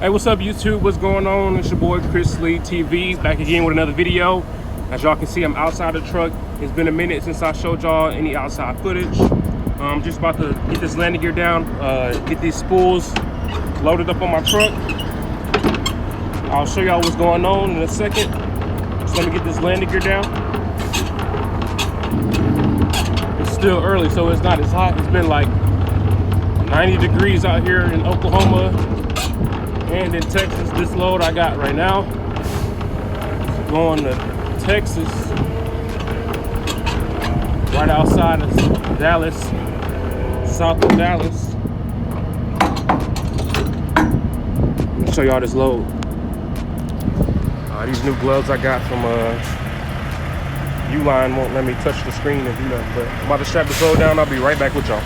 Hey, what's up YouTube? What's going on? It's your boy Chris Lee TV, back again with another video. As y'all can see, I'm outside the truck. It's been a minute since I showed y'all any outside footage. I'm just about to get this landing gear down, get these spools loaded up on my truck. I'll show y'all what's going on in a second. Just let me get this landing gear down. It's still early, so it's not as hot. It's been like 90 degrees out here in Oklahoma and in Texas. This load I got right now, going to Texas, right outside of Dallas, south of Dallas. Let me show y'all this load. These new gloves I got from Uline won't let me touch the screen and do nothing, but I'm about to strap this load down. I'll be right back with y'all.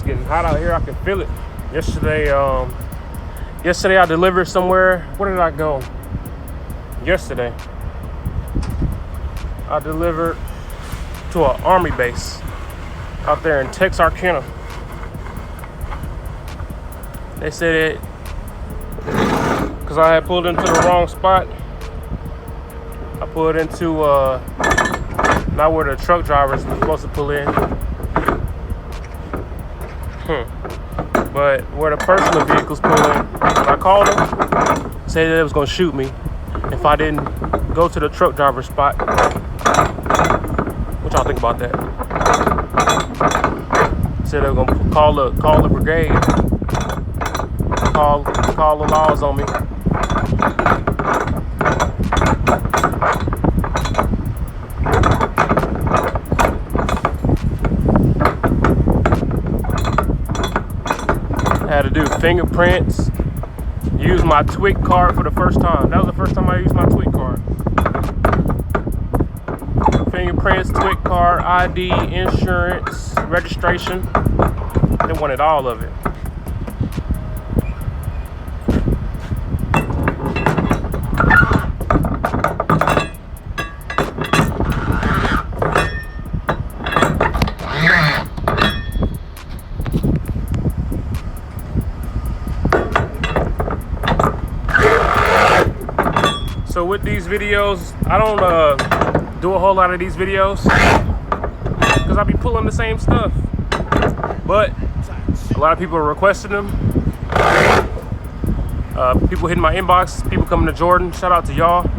it's getting hot out here. I can feel it. Yesterday I delivered somewhere. Where did I go? Yesterday, I delivered to an army base out there in Texarkana. They said it because I had pulled into the wrong spot. I pulled into not where the truck drivers were supposed to pull in, but where the personal vehicles pull in. When I called them, said they was gonna shoot me if I didn't go to the truck driver spot. What y'all think about that? Said they were gonna call the brigade, call the laws on me. Had to do fingerprints, use my TWIC card for the first time. That was the first time I used my TWIC card. Fingerprints, TWIC card, ID, insurance, registration. They wanted all of it. So with these videos, I don't do a whole lot of these videos because I be pulling the same stuff. But a lot of people are requesting them. People hitting my inbox, people coming to Jordan. Shout out to y'all.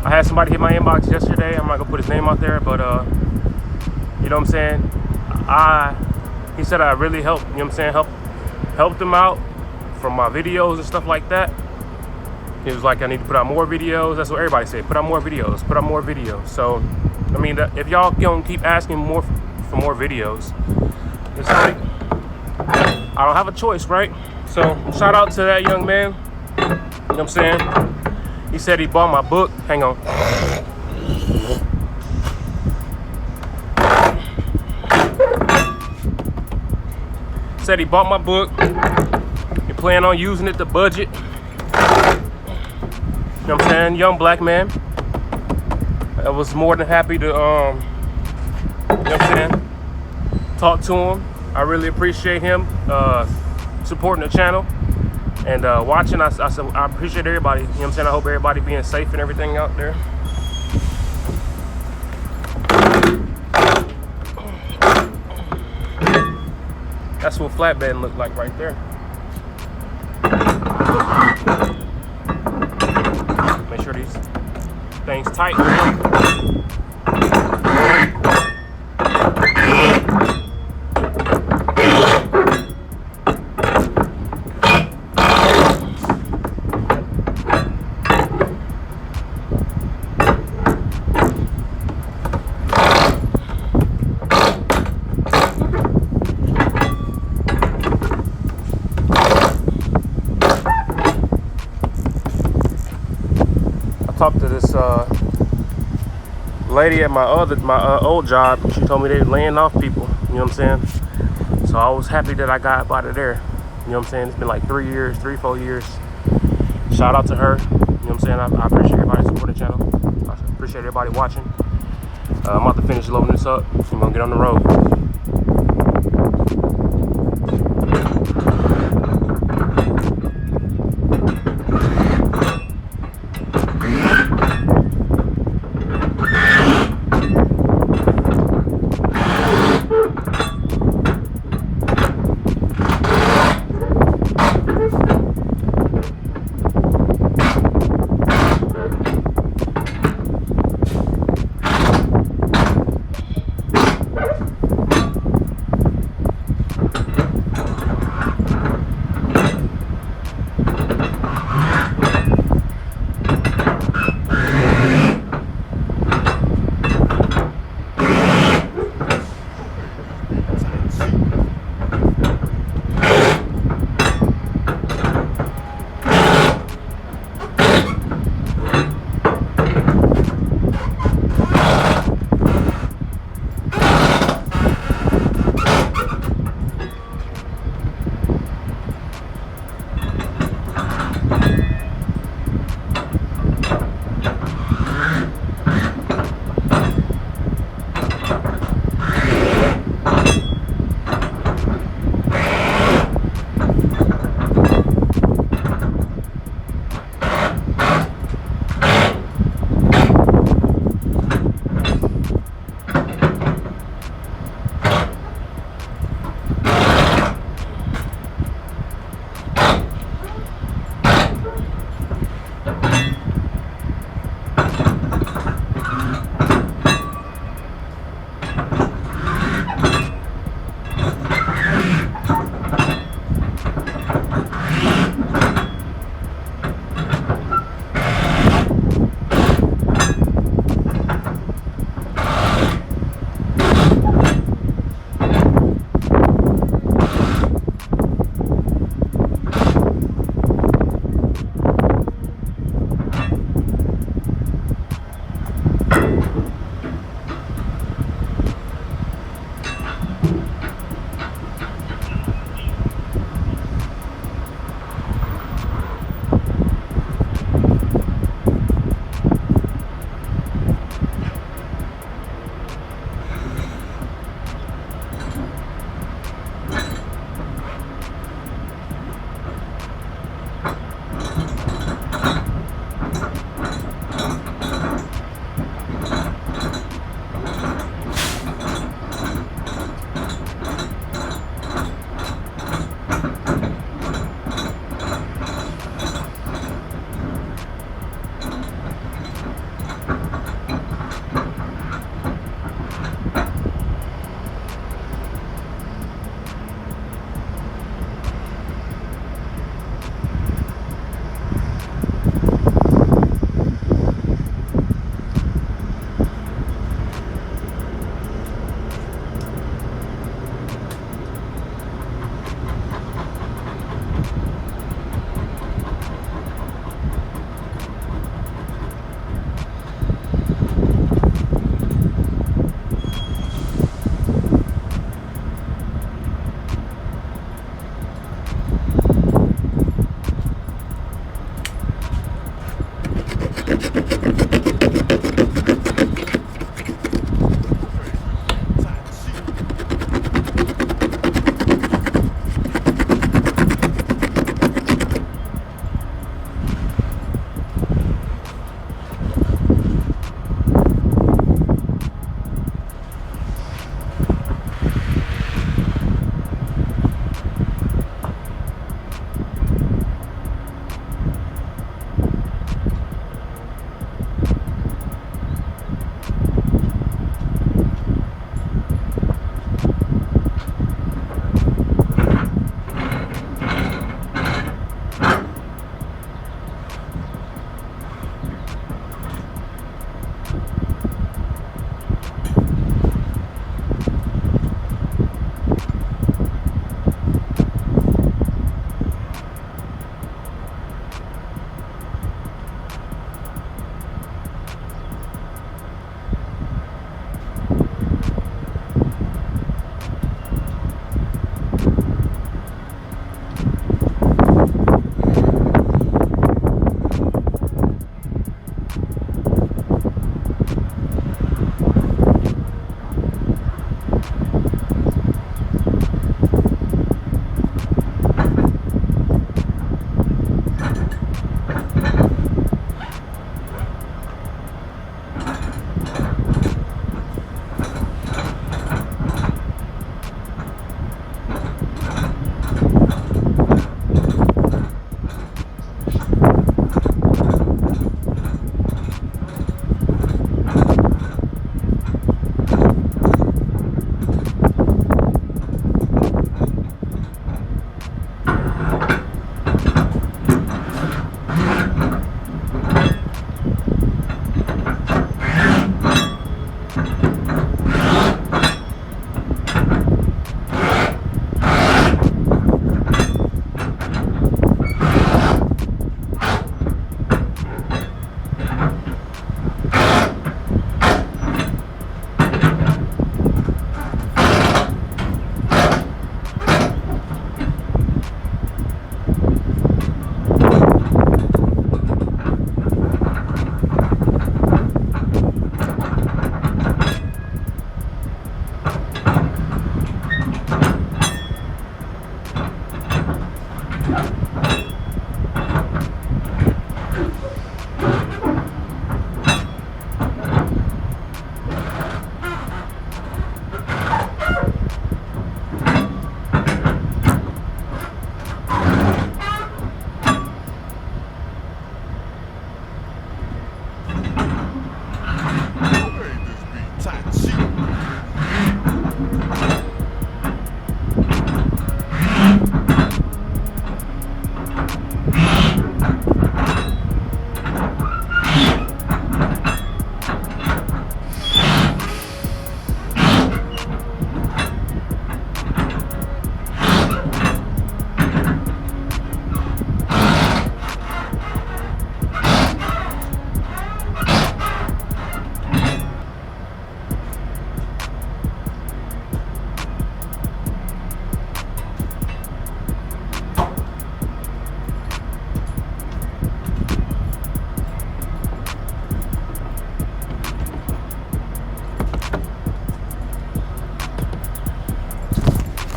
I had somebody hit my inbox yesterday. I'm not gonna put his name out there, but you know what I'm saying? He said I really helped, you know what I'm saying, helped him out from my videos and stuff like that. He was like, I need to put out more videos. That's what everybody said. Put out more videos. Put out more videos. So, I mean, if y'all gonna keep asking for more videos, it's like I don't have a choice, right? So, shout out to that young man. You know what I'm saying? He said he bought my book. Hang on. Said he bought my book. He planned on using it to budget. You know what I'm saying? Young black man. I was more than happy to, you know what I'm saying, talk to him. I really appreciate him supporting the channel and watching. I appreciate everybody. You know what I'm saying? I hope everybody being safe and everything out there. That's what Flatbed looked like right there. Make sure these things tight. Talked to this lady at my old job. She told me they were laying off people. You know what I'm saying? So I was happy that I got up out of there. You know what I'm saying? It's been like 4 years. Shout out to her. You know what I'm saying? I appreciate everybody supporting the channel. I appreciate everybody watching. I'm about to finish loading this up. So I'm gonna get on the road.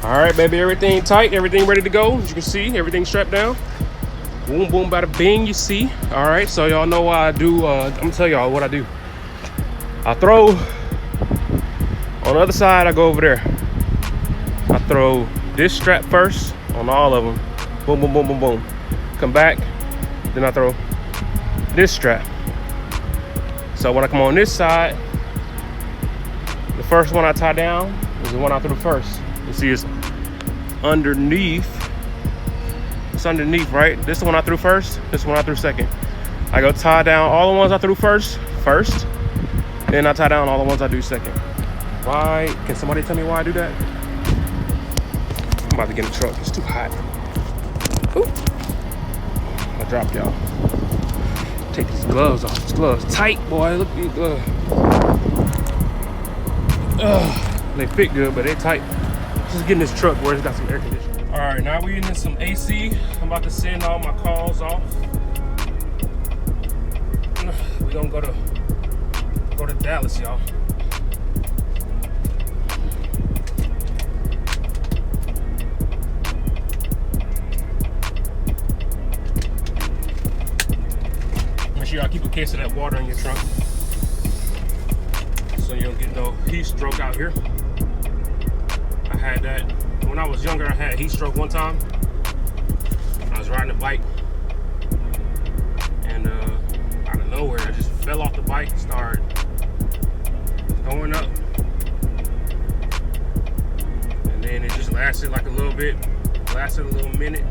All right, baby, everything tight, everything ready to go. As you can see, everything strapped down. Boom, boom, bada bing, you see. All right, so y'all know what I do. I'm gonna tell y'all what I do. I throw, on the other side, I go over there. I throw this strap first on all of them. Boom, boom, boom, boom, boom. Come back, then I throw this strap. So when I come on this side, the first one I tie down is the one I threw first. You see it's underneath. It's underneath, right? This is the one I threw first, this one I threw second. I go tie down all the ones I threw first, then I tie down all the ones I do second. Why? Can somebody tell me why I do that? I'm about to get in the truck, it's too hot. Ooh. I dropped y'all. Take these gloves off. These gloves tight, boy. Look at these gloves. They fit good, but they tight. Just getting this truck where it's got some air conditioning. All right, now we're in some AC. I'm about to send all my calls off. We're gonna go to Dallas, y'all. Make sure y'all keep a case of that water in your trunk so you don't get no heat stroke out here. I had that when I was younger. I had heat stroke one time. I was riding a bike and out of nowhere I just fell off the bike and started going up, and then it just lasted like a little bit, lasted a little minute.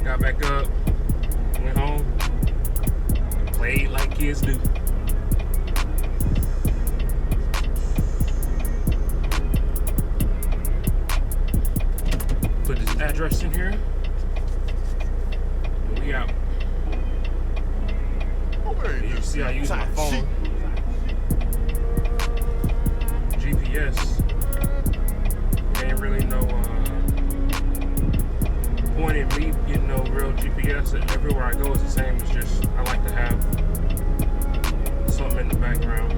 Got back up, went home, played like kids do. Put this address in here, and we out. You see I use my phone. GPS. Ain't really no point in me getting no real GPS. Everywhere I go is the same. It's just I like to have something in the background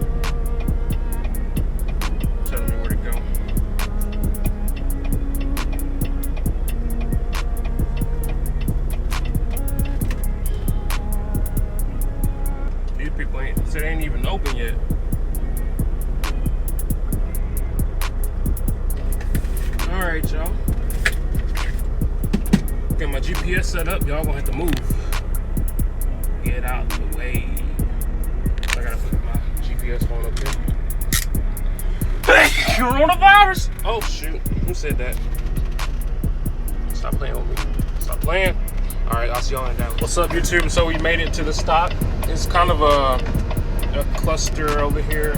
telling me where to go. These people said they ain't even open yet. All right, y'all. Get my GPS set up. Y'all gonna have to move. Get out the way. I gotta put my GPS phone up here. Coronavirus! Oh shoot! Who said that? Stop playing with me. Stop playing. All right, I'll see y'all in Dallas. What's up, YouTube? So we made it to the stop. It's kind of a cluster over here.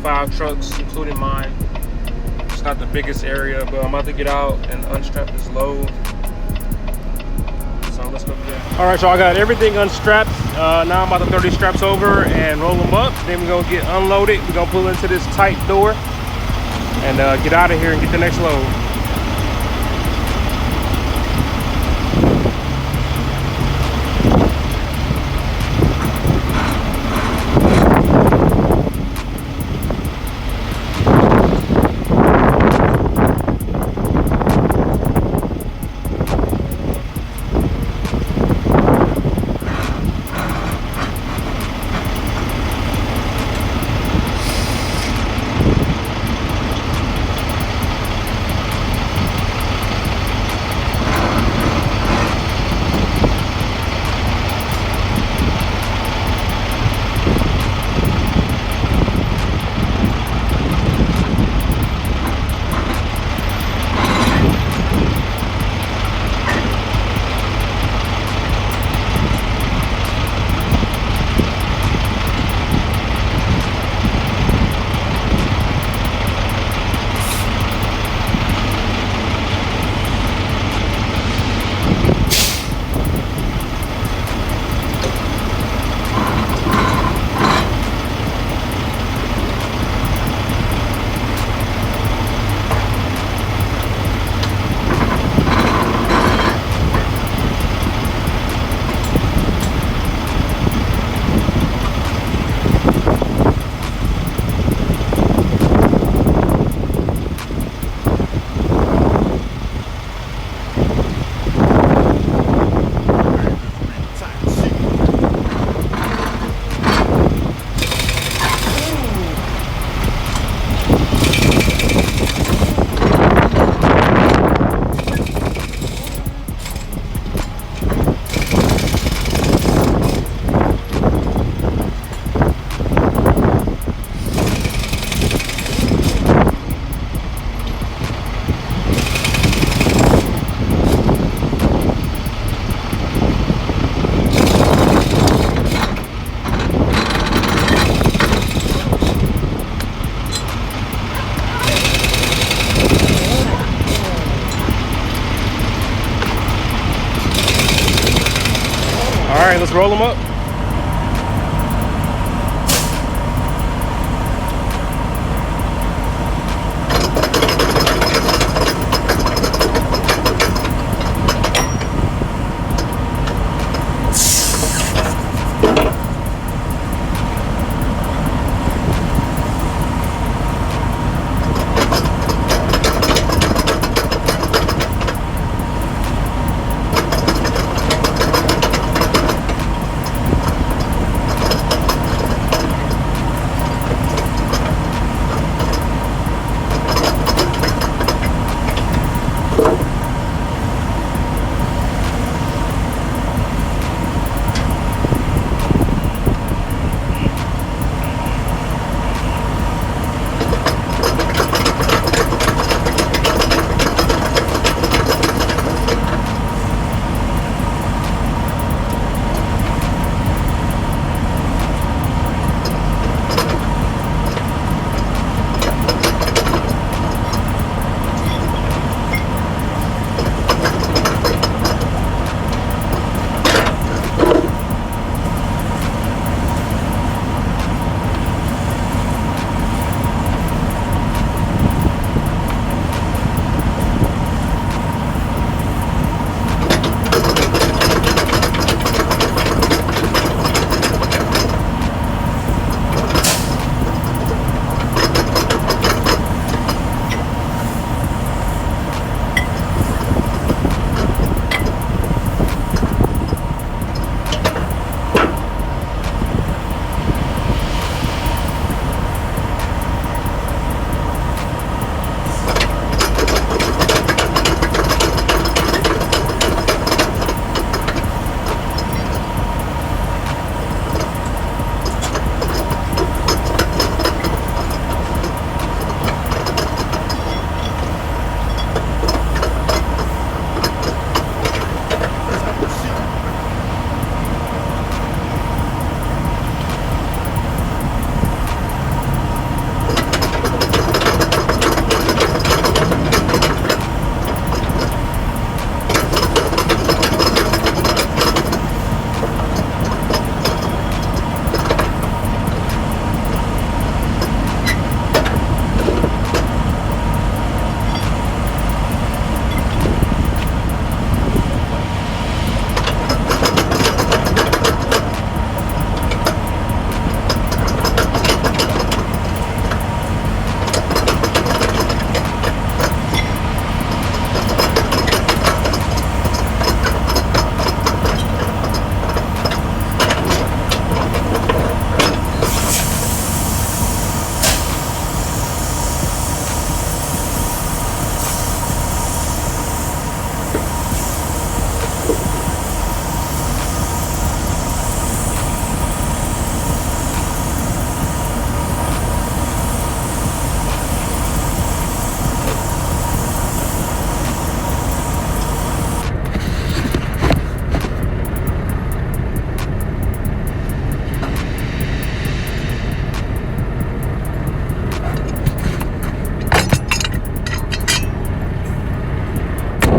5 trucks, including mine. It's not the biggest area, but I'm about to get out and unstrap this load. So let's go do that. All right, y'all, I got everything unstrapped. Now I'm about to throw these straps over and roll them up. Then we're gonna get unloaded. We're gonna pull into this tight door and get out of here and get the next load. right, let's roll them up.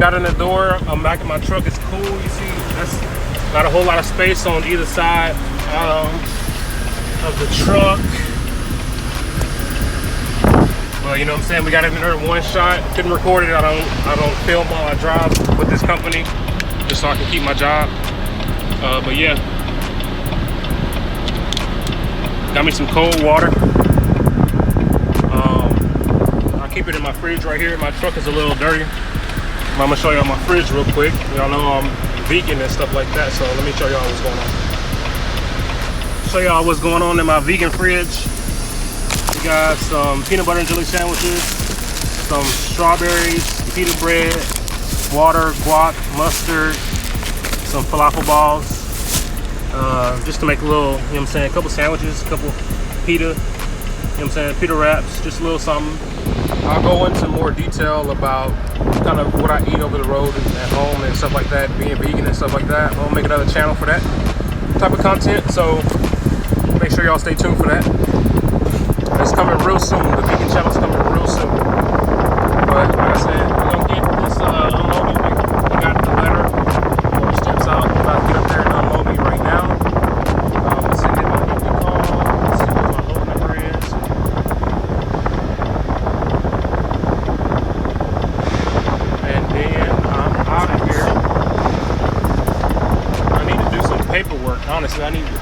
Got in the door, I'm back in my truck. It's cool, you see, that's not a whole lot of space on either side of the truck. Well, you know what I'm saying, we got it in there in one shot. Couldn't record it. I don't film while I drive with this company, just so I can keep my job. But yeah, got me some cold water. I keep it in my fridge right here. My truck is a little dirty. I'm gonna show y'all my fridge real quick. Y'all know I'm vegan and stuff like that, so let me show y'all what's going on. Show y'all what's going on in my vegan fridge. We got some peanut butter and jelly sandwiches, some strawberries, pita bread, water, guac, mustard, some falafel balls, just to make a little, you know what I'm saying, a couple sandwiches, a couple pita, you know what I'm saying, pita wraps, just a little something. I'll go into more detail about kind of what I eat over the road and at home and stuff like that, being vegan and stuff like that. I'll make another channel for that type of content, so make sure y'all stay tuned for that. It's coming real soon. The vegan channel's coming real soon. But like I said, we're gonna get this unloaded. We got the letter, 4 steps out. I'm about to get up there and unload me right now.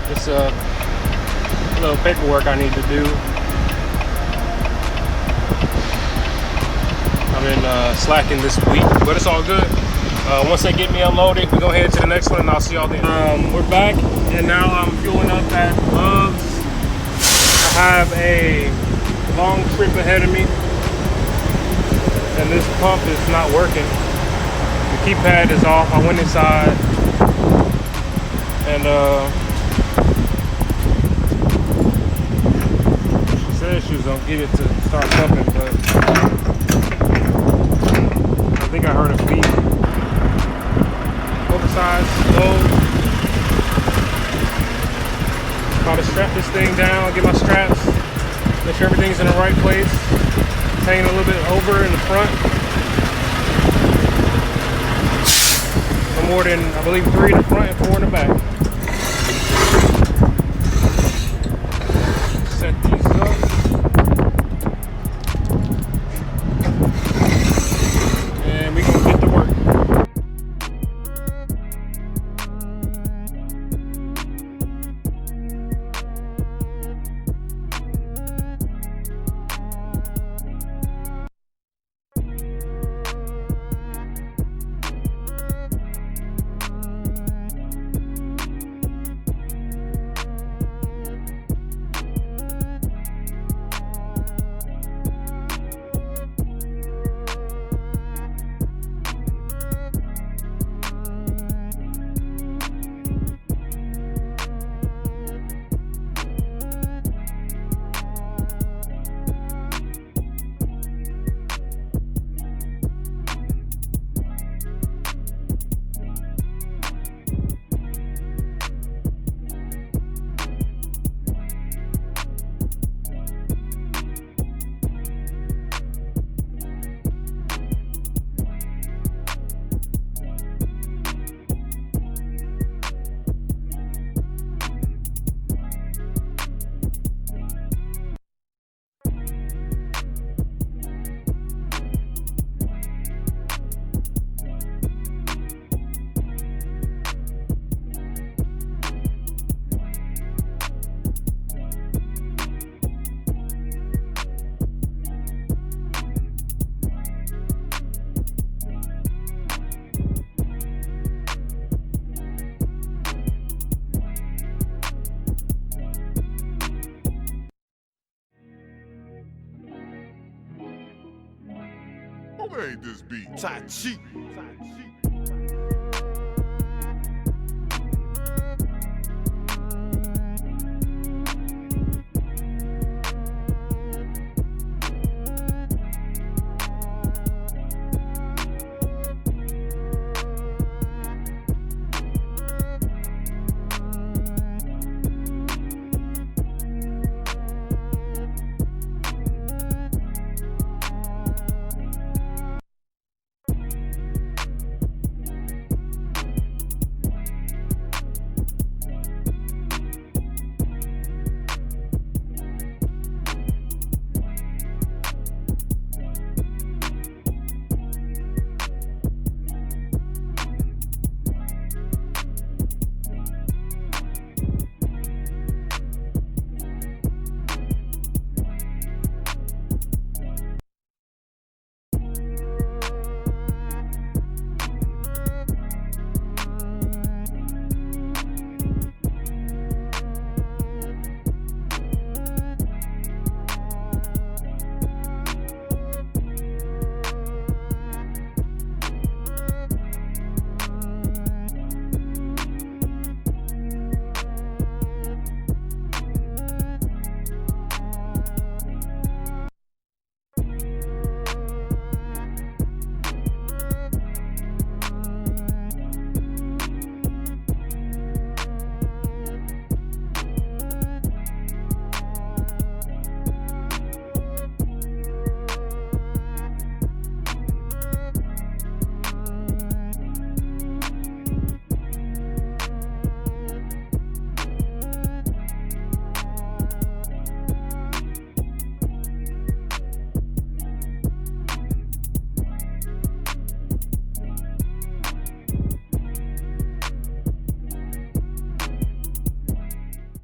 Just a little paperwork I need to do. I've been slacking this week, but it's all good. Once they get me unloaded, we go ahead to the next one, and I'll see y'all then. We're back, and now I'm fueling up at Love's. I have a long trip ahead of me, and this pump is not working. The keypad is off. I went inside, and she said she was gonna get it to start pumping, but I think I heard a beep. Oversized, low. About to strap this thing down, get my straps, make sure everything's in the right place. Hanging a little bit over in the front. No more than, I believe, 3 in the front and 4 in the back. Set these up. And we're gonna get to work. Who made this beat? Tai Chi.